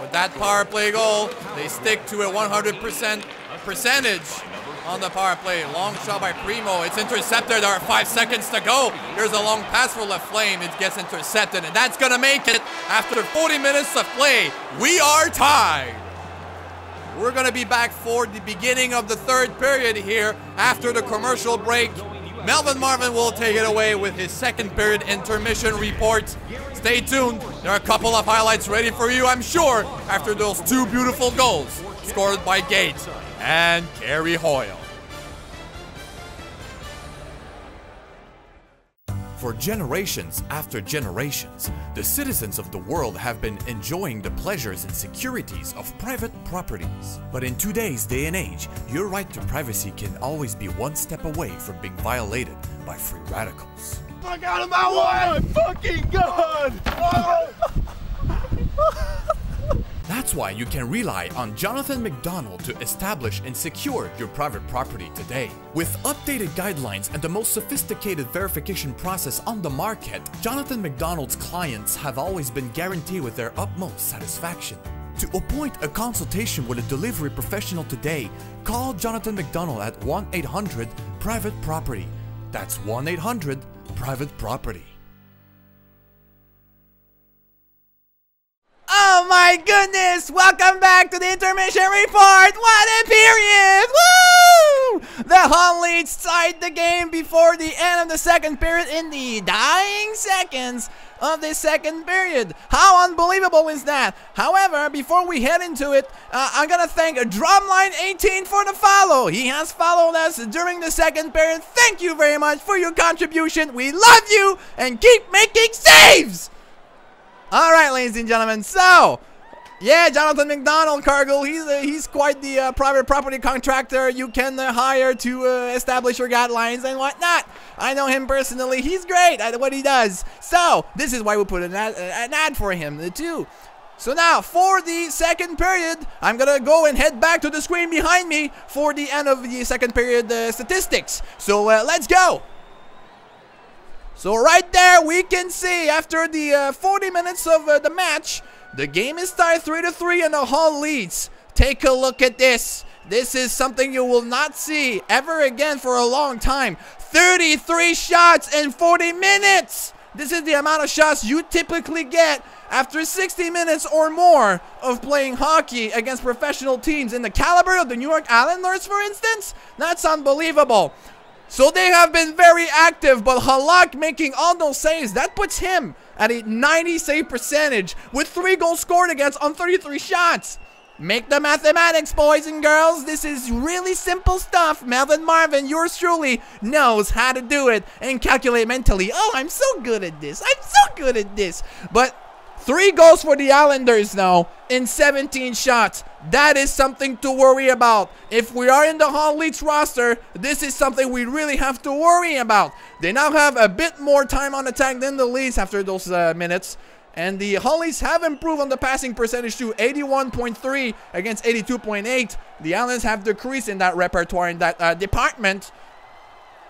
With that power play goal, they stick to a 100% percentage on the power play. Long shot by Primo. It's intercepted. There are 5 seconds to go. Here's a long pass for Laflame. It gets intercepted, and that's going to make it after 40 minutes of play. We are tied. We're going to be back for the beginning of the third period here after the commercial break. Melvin Marvin will take it away with his second period intermission report. Stay tuned. There are a couple of highlights ready for you, I'm sure, after those 2 beautiful goals scored by Gate and Gary Hoyle. For generations after generations, the citizens of the world have been enjoying the pleasures and securities of private properties. But in today's day and age, your right to privacy can always be one step away from being violated by free radicals. Fuck out of my way! Oh my fucking god! Oh. That's why you can rely on Jonathan McDonald to establish and secure your private property today. With updated guidelines and the most sophisticated verification process on the market, Jonathan McDonald's clients have always been guaranteed with their utmost satisfaction. To appoint a consultation with a delivery professional today, call Jonathan McDonald at 1-800-PRIVATE-PROPERTY. That's 1-800-PRIVATE-PROPERTY. Oh my goodness! Welcome back to the intermission report! What a period! Woo! The Hull Leets tied the game before the end of the second period in the dying seconds of the second period. How unbelievable is that? However, before we head into it, I'm gonna thank Drumline18 for the follow. He has followed us during the second period. Thank you very much for your contribution. We love you and keep making saves! Alright, ladies and gentlemen, so, yeah, Jonathan McDonald, Cargill, he's quite the private property contractor you can hire to establish your guidelines and whatnot. I know him personally. He's great at what he does. So, this is why we put an ad for him, too. So now, for the second period, I'm going to go and head back to the screen behind me for the end of the second period statistics. So, let's go. So right there, we can see after the 40 minutes of the match, the game is tied 3-3 in the Hull Leets. Take a look at this. This is something you will not see ever again for a long time. 33 shots in 40 minutes. This is the amount of shots you typically get after 60 minutes or more of playing hockey against professional teams. In the caliber of the New York Islanders, for instance, that's unbelievable. So they have been very active, but Halak making all those saves, that puts him at a 90 save percentage with 3 goals scored against on 33 shots. Make the mathematics, boys and girls. This is really simple stuff. Melvin Marvin, yours truly, knows how to do it and calculate mentally. Oh, I'm so good at this. I'm so good at this. But 3 goals for the Islanders now in 17 shots. That is something to worry about. If we are in the Hull Leets roster, this is something we really have to worry about. They now have a bit more time on attack than the Leets after those minutes. And the Hull Leets have improved on the passing percentage to 81.3 against 82.8. The Islanders have decreased in that repertoire, in that department.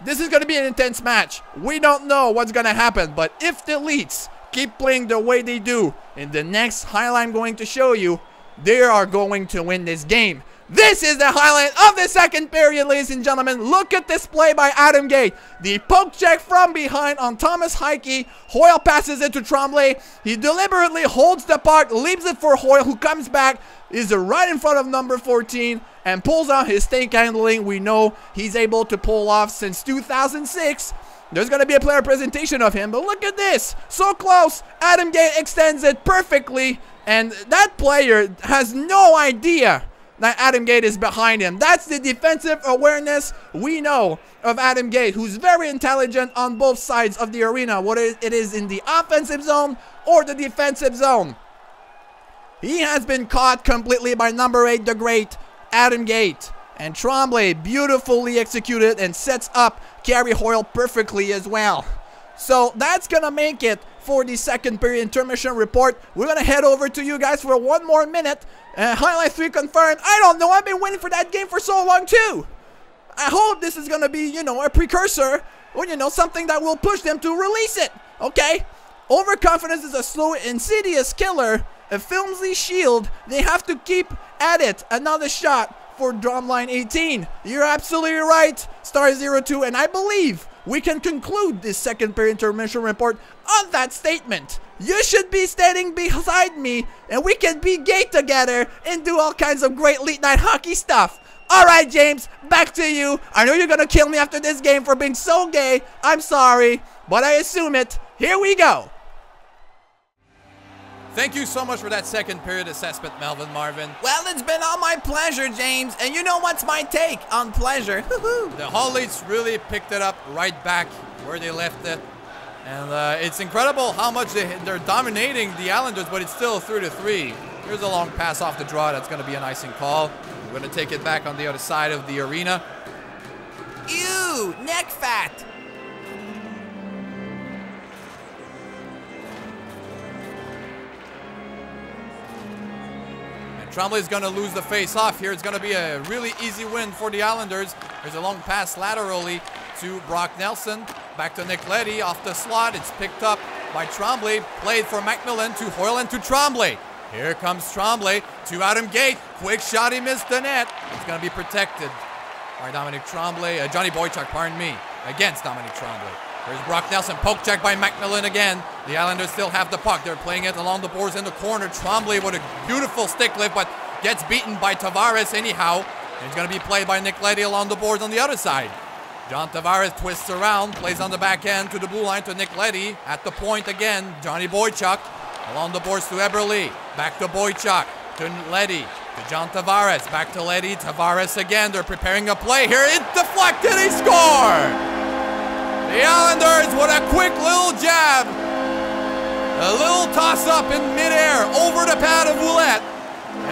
This is going to be an intense match. We don't know what's going to happen, but if the Leets keep playing the way they do, in the next highlight I'm going to show you, they are going to win this game. This is the highlight of the second period, ladies and gentlemen. Look at this play by Adam Gate. The poke check from behind on Thomas Heike. Hoyle passes it to Tremblay. He deliberately holds the puck, leaves it for Hoyle, who comes back, is right in front of number 14, and pulls out his stake handling. We know he's able to pull off since 2006. There's going to be a player presentation of him, but look at this. So close. Adam Gate extends it perfectly, and that player has no idea that Adam Gate is behind him. That's the defensive awareness we know of Adam Gate, who's very intelligent on both sides of the arena, whether it is in the offensive zone or the defensive zone. He has been caught completely by number 8, the great Adam Gate. And Tremblay beautifully executed and sets up Gary Hoyle perfectly as well. So that's going to make it for the second period intermission report. We're going to head over to you guys for one more minute. Highlight 3 confirmed. I don't know. I've been waiting for that game for so long too. I hope this is going to be, a precursor or, something that will push them to release it. Okay? Overconfidence is a slow, insidious killer. A filmsy shield. They have to keep at it. Another shot for Drumline 18. You're absolutely right, Star02, and I believe we can conclude this second period intermission report on that statement. You should be standing beside me, and we can be gay together and do all kinds of great late night hockey stuff. Alright, James, back to you. I know you're gonna kill me after this game for being so gay. I'm sorry, but I assume it. Here we go. Thank you so much for that second period assessment, Melvin Marvin. Well, it's been all my pleasure, James. And you know what's my take on pleasure? The Hull Leets really picked it up right back where they left it. And it's incredible how much they're dominating the Islanders, but it's still 3-3. Here's a long pass off the draw. That's going to be an icing call. We're going to take it back on the other side of the arena. Ew, neck fat. And Tremblay's going to lose the face-off here. It's going to be a really easy win for the Islanders. There's a long pass laterally to Brock Nelson. Back to Nick Leddy off the slot. It's picked up by Tremblay. Played for McMillan to Hoyle and to Tremblay. Here comes Tremblay to Adam Gate. Quick shot, he missed the net. It's going to be protected by Dominic Tremblay. Johnny Boychuk, pardon me, against Dominic Tremblay. Here's Brock Nelson, poke check by McMillan again. The Islanders still have the puck. They're playing it along the boards in the corner. Tremblay with a beautiful stick lift, but gets beaten by Tavares anyhow. And it's going to be played by Nick Leddy along the boards on the other side. John Tavares twists around, plays on the back end to the blue line to Nick Leddy. At the point again, Johnny Boychuk. Along the boards to Eberle. Back to Boychuk. To Leddy. To John Tavares. Back to Leddy. Tavares again. They're preparing a play here. It deflected. They score! The Islanders with a quick little jab. A little toss-up in midair over the pad of Ouellette.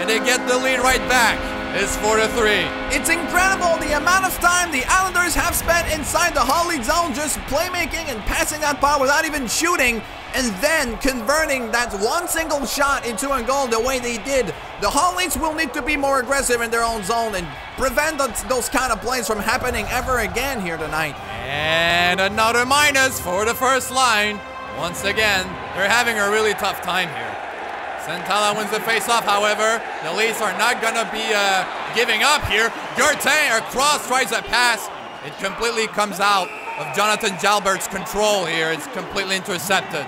And they get the lead right back. It's 4-3. It's incredible the amount of time the Islanders have spent inside the Hull Leets zone just playmaking and passing that puck without even shooting, and then converting that one single shot into a goal the way they did. The Hull Leets will need to be more aggressive in their own zone and prevent those kind of plays from happening ever again here tonight. And another minus for the first line. Once again, they're having a really tough time here. Santala wins the face-off, however. The Leets are not going to be giving up here. Gertin across tries a pass. It completely comes out of Jonathan Jalbert's control here. It's completely intercepted.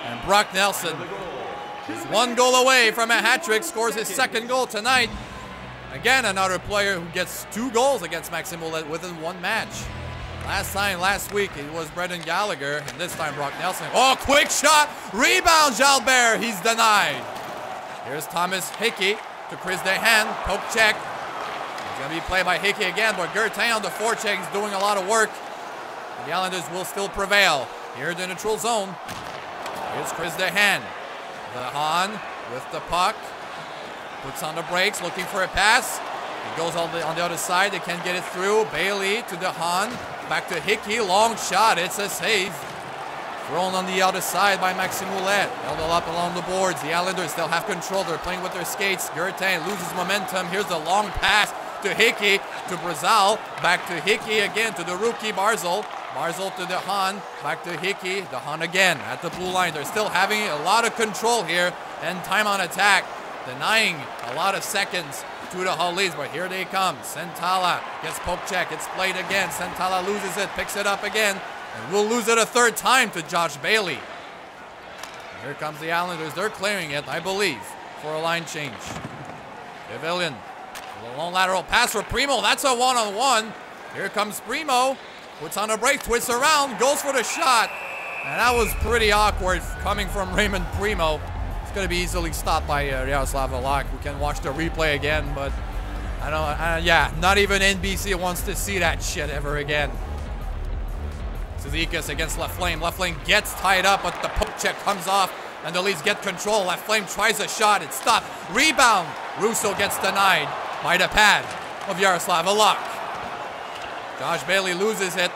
And Brock Nelson is one goal away from a hat-trick, scores his second goal tonight. Again, another player who gets 2 goals against Maxime Ouellette within 1 match. Last week, it was Brendan Gallagher, and this time Brock Nelson. Oh, quick shot! Rebound, Jalbert! He's denied. Here's Thomas Hickey to Chris Dehan. Poke check. It's going to be played by Hickey again, but Gertin on the forecheck is doing a lot of work. And the Islanders will still prevail. Here in the neutral zone. Here's Chris Dehan. Dehan with the puck. Puts on the brakes, looking for a pass. It goes on the other side. They can't get it through. Bailey to Dehan. Back to Hickey, long shot, it's a save. Thrown on the other side by Maxime Ouellette. Held up along the boards. The Islanders still have control. They're playing with their skates. Gertin loses momentum. Here's the long pass to Hickey, to Brazal. Back to Hickey again, to the rookie Barzal. Barzal to Dehan. Back to Hickey. Dehan again at the blue line. They're still having a lot of control here. And time on attack, denying a lot of seconds to the Hull Leets, but here they come. Santala gets poke check. It's played again. Santala loses it, picks it up again, and will lose it a 3rd time to Josh Bailey. And here comes the Islanders. They're clearing it, I believe, for a line change. Pavilion. A long lateral pass for Primo. That's a one-on-one. Here comes Primo. Puts on a break, twists around, goes for the shot. And that was pretty awkward coming from Raymond Primo. Going to be easily stopped by Yaroslav Halak. We can watch the replay again, but yeah, not even NBC wants to see that shit ever again. Zizekas against Laflame. Laflame gets tied up, but the poke check comes off, and the Leeds get control. Laflame tries a shot. It's stopped. Rebound. Russo gets denied by the pad of Yaroslav Halak. Josh Bailey loses it.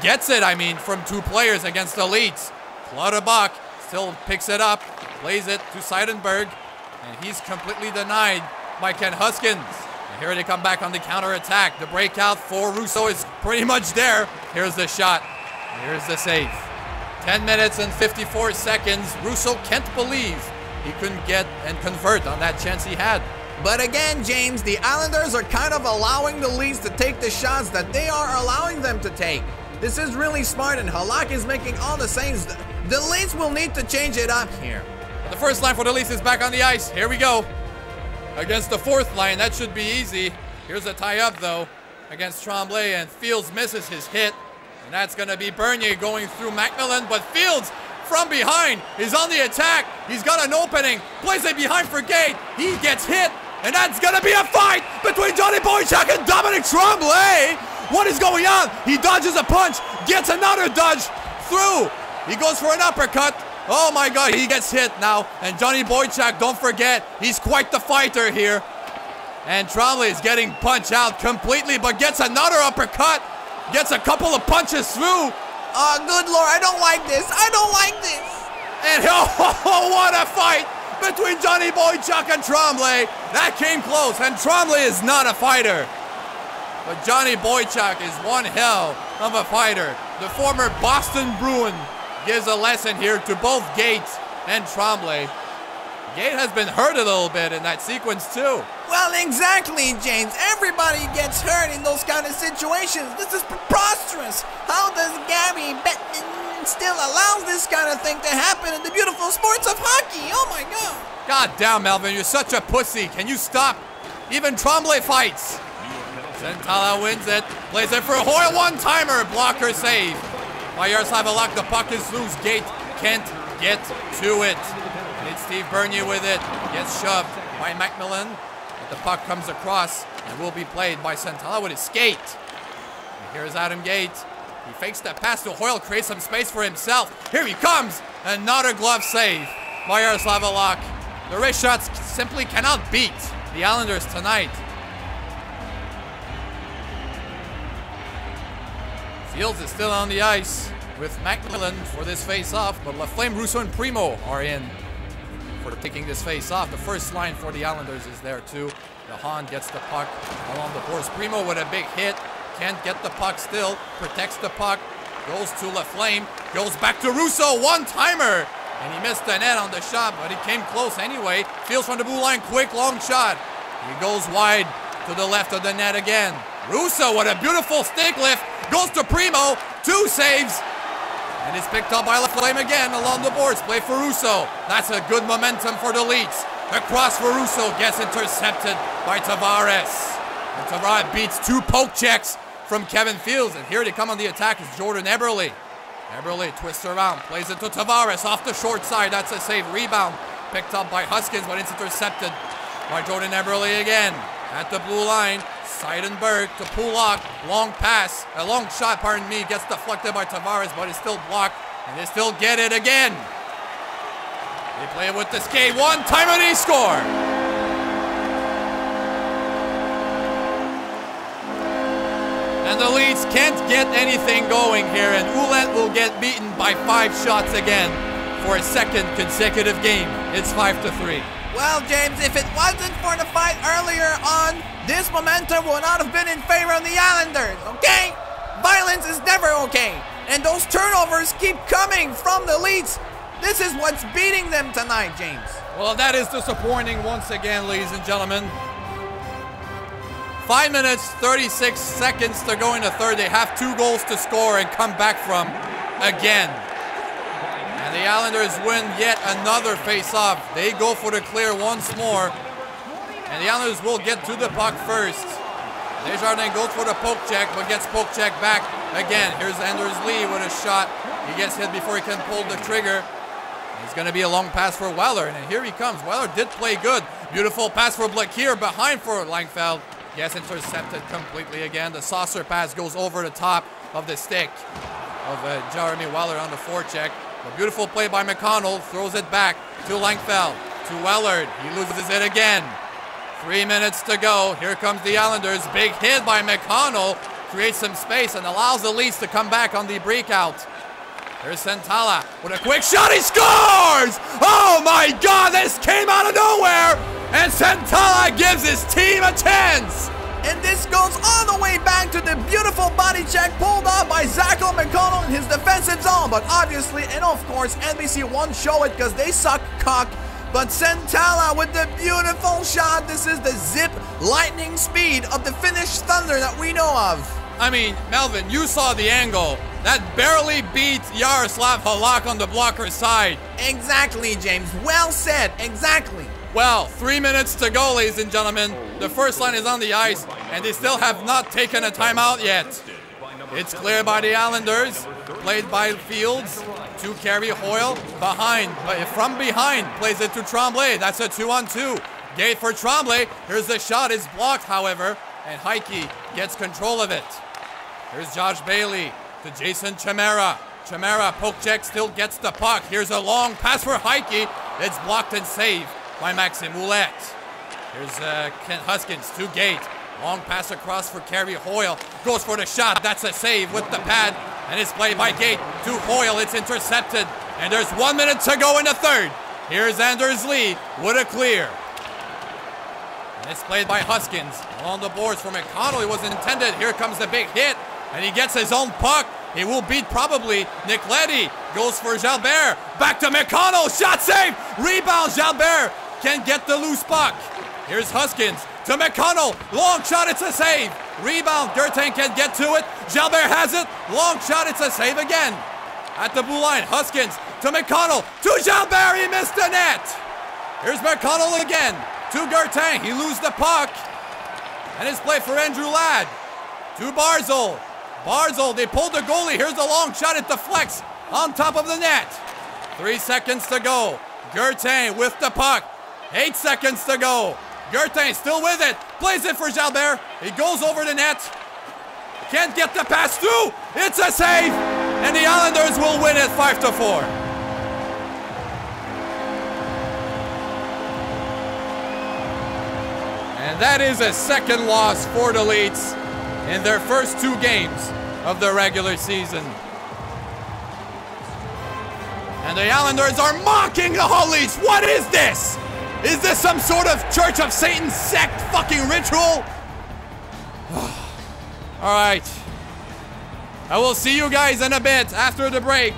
Gets it, from 2 players against the Leeds. Clutterbuck still picks it up. Plays it to Seidenberg, and he's completely denied by Ken Huskins. And here they come back on the counter-attack. The breakout for Russo is pretty much there. Here's the shot. Here's the save. 10 minutes and 54 seconds. Russo can't believe he couldn't get and convert on that chance he had. But again, James, the Islanders are kind of allowing the Leeds to take the shots that they are allowing them to take. This is really smart, and Halak is making all the saves. The Leeds will need to change it up here. The first line for the Leafs is back on the ice. Here we go. Against the 4th line, that should be easy. Here's a tie-up, though, against Tremblay, and Fields misses his hit. And that's going to be Bernier going through McMillan, but Fields from behind is on the attack. He's got an opening, plays it behind for Gate. He gets hit, and that's going to be a fight between Johnny Boychuk and Dominic Tremblay. What is going on? He dodges a punch, gets another dodge through. He goes for an uppercut. Oh my God, he gets hit now. And Johnny Boychuk, don't forget, he's quite the fighter here. And Trombley is getting punched out completely, but gets another uppercut. Gets a couple of punches through. Oh, good Lord, I don't like this. I don't like this. And oh, what a fight between Johnny Boychuk and Trombley. That came close, and Trombley is not a fighter. But Johnny Boychuk is one hell of a fighter. The former Boston Bruin gives a lesson here to both Gate and Trombley. Gate has been hurt a little bit in that sequence too. Well, exactly, James. Everybody gets hurt in those kind of situations. This is preposterous. How does Gary Bettman still allows this kind of thing to happen in the beautiful sports of hockey? Oh my God. God damn, Melvin, you're such a pussy. Can you stop? Even Trombley fights. Santala wins it. Plays it for Hoyle. One-timer. Blocker save. By Yaroslav Halak, the puck is loose. Gate can't get to it. And it's Steve Bernier with it. Gets shoved by Macmillan. But the puck comes across and will be played by Santala with his skate. And here's Adam Gate. He fakes the pass to Hoyle, creates some space for himself. Here he comes. Another glove save by Yaroslav Halak. The wrist shots simply cannot beat the Islanders tonight. Fields is still on the ice with Macmillan for this face-off, but Laflamme, Russo, and Primo are in for taking this face-off. The first line for the Islanders is there too. Dahan gets the puck along the boards. Primo with a big hit. Can't get the puck still. Protects the puck. Goes to Laflamme. Goes back to Russo. One-timer. And he missed the net on the shot, but he came close anyway. Fields from the blue line. Quick, long shot. He goes wide to the left of the net again. Russo with a beautiful stick lift. Goes to Primo. 2 saves. And it's picked up by Laflamme again along the boards. Play for Russo. That's a good momentum for the Leets. Across for Russo. Gets intercepted by Tavares. And Tavares beats 2 poke checks from Kevin Fields. And here they come on the attack is Jordan Eberle. Eberle twists around. Plays it to Tavares off the short side. That's a save. Rebound. Picked up by Huskins, but it's intercepted by Jordan Eberle again. At the blue line. Seidenberg to Pulak, long pass, a long shot, pardon me, gets deflected by Tavares, but it's still blocked, and they still get it again. They play it with the skate, one-timer, and he score! And the Leeds can't get anything going here, and Ouellet will get beaten by 5 shots again for a second consecutive game. It's 5-3. Well, James, if it wasn't for the fight earlier on, this momentum would not have been in favor of the Islanders, okay? Violence is never okay. And those turnovers keep coming from the Leeds. This is what's beating them tonight, James. Well, that is disappointing once again, ladies and gentlemen. 5 minutes, 36 seconds to go in the third. They have 2 goals to score and come back from again. And the Islanders win yet another face-off. They go for the clear once more. And the Islanders will get to the puck first. Desjardins goes for the poke check, but gets poke check back again. Here's Anders Lee with a shot. He gets hit before he can pull the trigger. It's going to be a long pass for Weller, and here he comes. Weller did play good. Beautiful pass for Blakir, behind for Langfeld. Gets intercepted completely again. The saucer pass goes over the top of the stick of Jeremy Weller on the forecheck. A beautiful play by McConnell, throws it back to Langfeld, to Weller. He loses it again. 3 minutes to go. Here comes the Islanders. Big hit by McConnell. Creates some space and allows the Leafs to come back on the breakout. Here's Santala with a quick shot. He scores! Oh my God, this came out of nowhere! And Santala gives his team a chance! And this goes all the way back to the beautiful body check pulled off by Zacho McConnell in his defensive zone. But obviously, and of course, NBC won't show it because they suck cock. But Santala with the beautiful shot. This is the zip lightning speed of the Finnish Thunder that we know of. I mean, Melvin, you saw the angle. That barely beat Yaroslav Halak on the blocker side. Exactly, James. Well said. Exactly. Well, 3 minutes to go, ladies and gentlemen. The first line is on the ice, and they still have not taken a timeout yet. It's cleared by the Islanders, played by Fields to carry Hoyle behind, but from behind, plays it to Tremblay. That's a 2-on-2. Gate for Tremblay. Here's the shot. It's blocked, however, and Heike gets control of it. Here's Josh Bailey to Jason Chimera. Chimera, poke check, still gets the puck. Here's a long pass for Heike. It's blocked and saved by Maxime Ouellette. Here's Kent Huskins to Gate. Long pass across for Kerry Hoyle. Goes for the shot. That's a save with the pad. And it's played by Gate to Hoyle. It's intercepted. And there's 1 minute to go in the third. Here's Anders Lee with a clear. And it's played by Huskins. On the boards for McConnell. It wasn't intended. Here comes the big hit. And he gets his own puck. He will beat probably Nick Leddy. Goes for Jalbert. Back to McConnell. Shot save. Rebound. Jalbert can't get the loose puck. Here's Huskins to McConnell. Long shot. It's a save. Rebound. Gertain can't get to it. Jalbert has it. Long shot. It's a save again. At the blue line. Huskins to McConnell. To Jalbert. He missed the net. Here's McConnell again. To Gertain. He loses the puck. And it's played for Andrew Ladd. To Barzal. Barzal, they pulled the goalie. Here's the long shot. It deflects on top of the net. 3 seconds to go. Gertain with the puck. 8 seconds to go. Gertain still with it. Plays it for Jalbert. He goes over the net. Can't get the pass through. It's a save. And the Islanders will win it 5-4. And that is a second loss for the Leets in their first 2 games of the regular season. And the Islanders are mocking the Hull Leets. What is this? Is this some sort of Church of Satan sect fucking ritual? Alright. I will see you guys in a bit after the break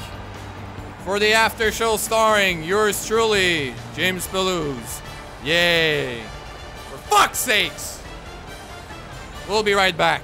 for the after show starring yours truly, James Pelouse. Yay. For fuck's sakes. We'll be right back.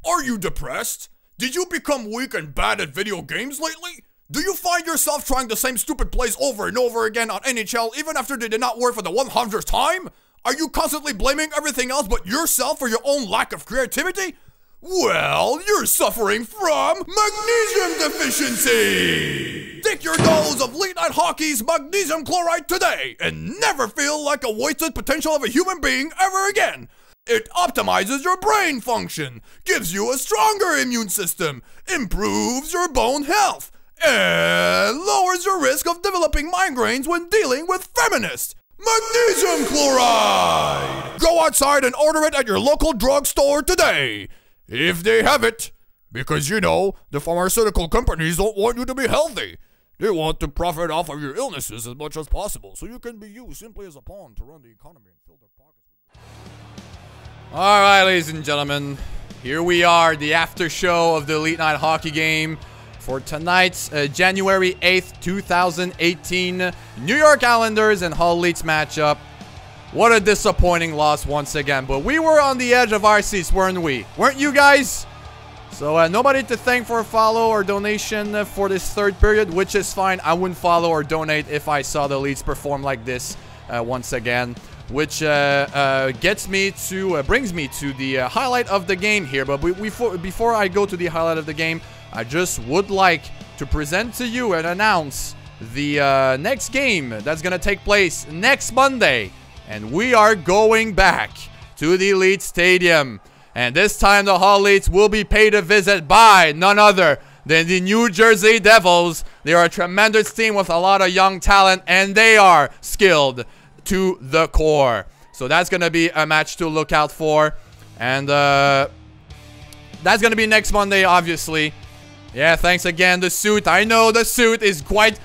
Are you depressed? Did you become weak and bad at video games lately? Do you find yourself trying the same stupid plays over and over again on NHL even after they did not work for the 100th time? Are you constantly blaming everything else but yourself for your own lack of creativity? Well, you're suffering from magnesium deficiency! Take your dose of Leet Night Hockey's magnesium chloride today and never feel like a wasted potential of a human being ever again! It optimizes your brain function, gives you a stronger immune system, improves your bone health, and lowers your risk of developing migraines when dealing with feminists. Magnesium chloride! Go outside and order it at your local drugstore today, if they have it. Because, you know, the pharmaceutical companies don't want you to be healthy. They want to profit off of your illnesses as much as possible, so you can be used simply as a pawn to run the economy and fill their pockets. Alright, ladies and gentlemen, here we are, the after show of the Leet Night Hockey game for tonight's January 8th, 2018 New York Islanders and Hull Leets matchup. What a disappointing loss once again, but we were on the edge of our seats, weren't we? Weren't you guys? So nobody to thank for a follow or donation for this third period, which is fine. I wouldn't follow or donate if I saw the Leets perform like this once again. Which brings me to the highlight of the game here. But before I go to the highlight of the game, I just would like to present to you and announce the next game that's going to take place next Monday. And we are going back to the Leet Stadium. And this time the Hull Leets will be paid a visit by none other than the New Jersey Devils. They are a tremendous team with a lot of young talent, and they are skilled to the core. So that's going to be a match to look out for. And that's going to be next Monday, obviously. Yeah, thanks again. The suit, I know the suit is quite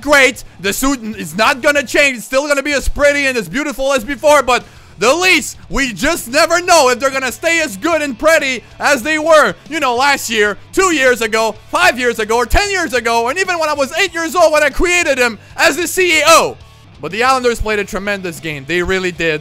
great. The suit is not going to change. It's still going to be as pretty and as beautiful as before. But the Leets, we just never know if they're going to stay as good and pretty as they were, you know, last year, 2 years ago, 5 years ago, or 10 years ago. And even when I was 8 years old when I created him as the CEO. But the Islanders played a tremendous game. They really did.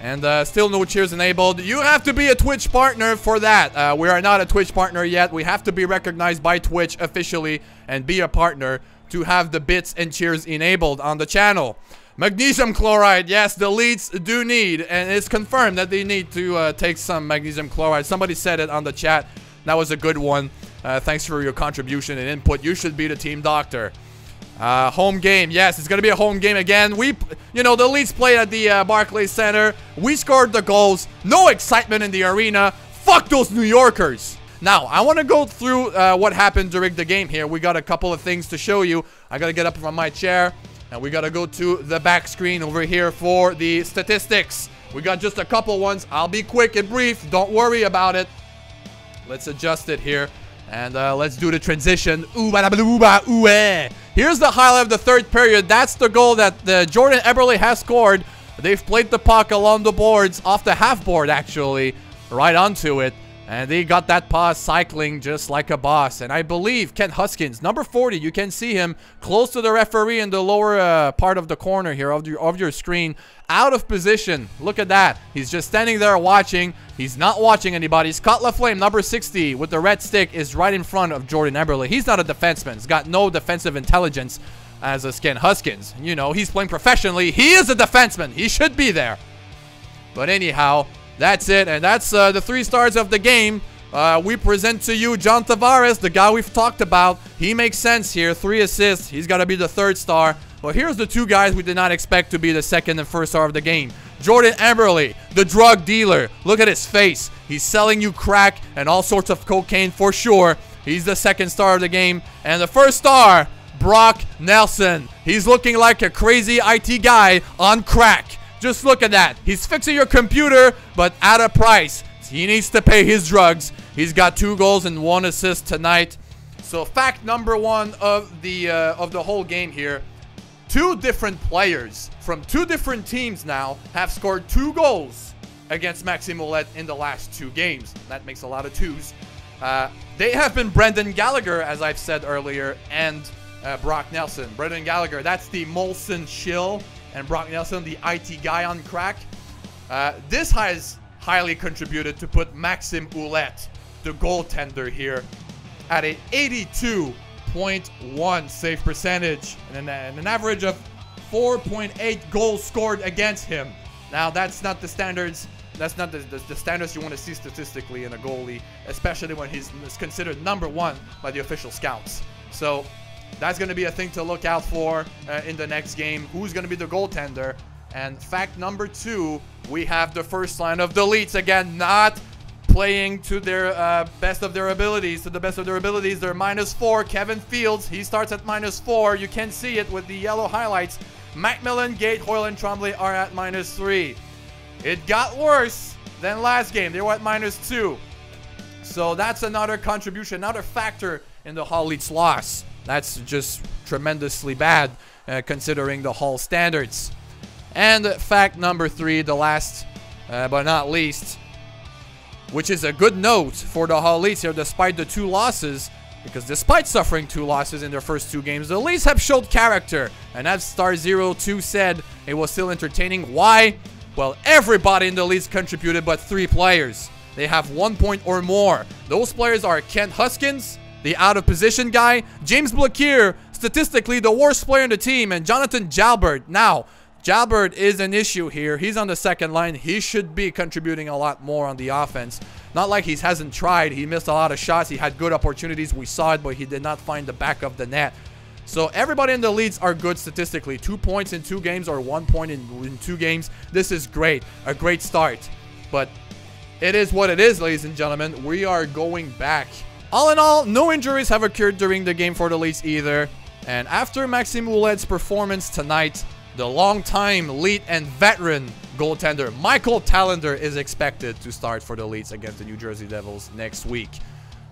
And still no cheers enabled. You have to be a Twitch partner for that. We are not a Twitch partner yet. We have to be recognized by Twitch officially and be a partner to have the bits and cheers enabled on the channel. Magnesium chloride. Yes, the Leets do need, and it's confirmed that they need to take some magnesium chloride. Somebody said it on the chat. That was a good one. Thanks for your contribution and input. You should be the team doctor. Home game. Yes, it's going to be a home game again. You know, the Leets played at the Barclays Center. We scored the goals. No excitement in the arena. Fuck those New Yorkers. Now, I want to go through what happened during the game here. We got a couple of things to show you. I got to get up from my chair, and we got to go to the back screen over here for the statistics. We got just a couple ones. I'll be quick and brief. Don't worry about it. Let's adjust it here. And let's do the transition. Here's the highlight of the third period. That's the goal that Jordan Eberle has scored. They've played the puck along the boards, off the half board actually, right onto it. And they got that pass cycling just like a boss. And I believe Kent Huskins, number 40, you can see him close to the referee in the lower part of the corner here of your screen. Out of position. Look at that. He's just standing there watching. He's not watching anybody. Scott Laflame, number 60, with the red stick, is right in front of Jordan Eberle. He's not a defenseman. He's got no defensive intelligence as a Kent Huskins. You know, he's playing professionally. He is a defenseman. He should be there. But anyhow, that's it, and that's the 3 stars of the game. We present to you John Tavares, the guy we've talked about. He makes sense here. 3 assists. He's got to be the 3rd star. But here's the 2 guys we did not expect to be the 2nd and 1st star of the game. Jordan Eberle, the drug dealer. Look at his face. He's selling you crack and all sorts of cocaine for sure. He's the 2nd star of the game. And the 1st star, Brock Nelson. He's looking like a crazy IT guy on crack. Just look at that. He's fixing your computer, but at a price. He needs to pay his drugs. He's got 2 goals and 1 assist tonight. So fact number 1 of the whole game here. 2 different players from 2 different teams now have scored 2 goals against Maxime Ouellet in the last 2 games. That makes a lot of 2s. They have been Brendan Gallagher, as I've said earlier, and Brock Nelson. Brendan Gallagher, that's the Molson shill. And Brock Nelson, the IT guy on crack. This has highly contributed to put Maxime Ouellet, the goaltender here, at a 82.1 save percentage and an average of 4.8 goals scored against him. Now, that's not the standards. That's not the standards you want to see statistically in a goalie, especially when he's considered number 1 by the official scouts. So that's going to be a thing to look out for in the next game. Who's going to be the goaltender? And fact number 2, we have the first line of the Leets again, not playing to their best of their abilities. To the best of their abilities, they're -4. Kevin Fields, he starts at -4. You can see it with the yellow highlights. Macmillan, Gate, Hoyle, and Trombley are at -3. It got worse than last game. They were at -2. So that's another contribution, another factor in the Hull Leets loss. That's just tremendously bad considering the Hull standards. And fact number 3, the last but not least, which is a good note for the Hull Leets here despite the 2 losses, because despite suffering 2 losses in their first 2 games, the Leets have showed character. And as Star02 said, it was still entertaining. Why? Well, everybody in the Leets contributed but 3 players. They have 1 point or more. Those players are Kent Huskins, the out-of-position guy, James Blaquier, statistically the worst player in the team, and Jonathan Jalbert. Now, Jalbert is an issue here. He's on the 2nd line. He should be contributing a lot more on the offense. Not like he hasn't tried. He missed a lot of shots. He had good opportunities. We saw it, but he did not find the back of the net. So everybody in the Leeds are good statistically. 2 points in 2 games or 1 point in 2 games. This is great. A great start. But it is what it is, ladies and gentlemen. We are going back. All in all, no injuries have occurred during the game for the Leeds either. And after Maxime Ouellet's performance tonight, the longtime Leet and veteran goaltender Michael Tallender is expected to start for the Leeds against the New Jersey Devils next week.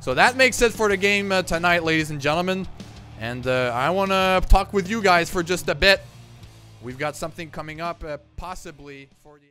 So that makes it for the game tonight, ladies and gentlemen. And I want to talk with you guys for just a bit. We've got something coming up, possibly for the...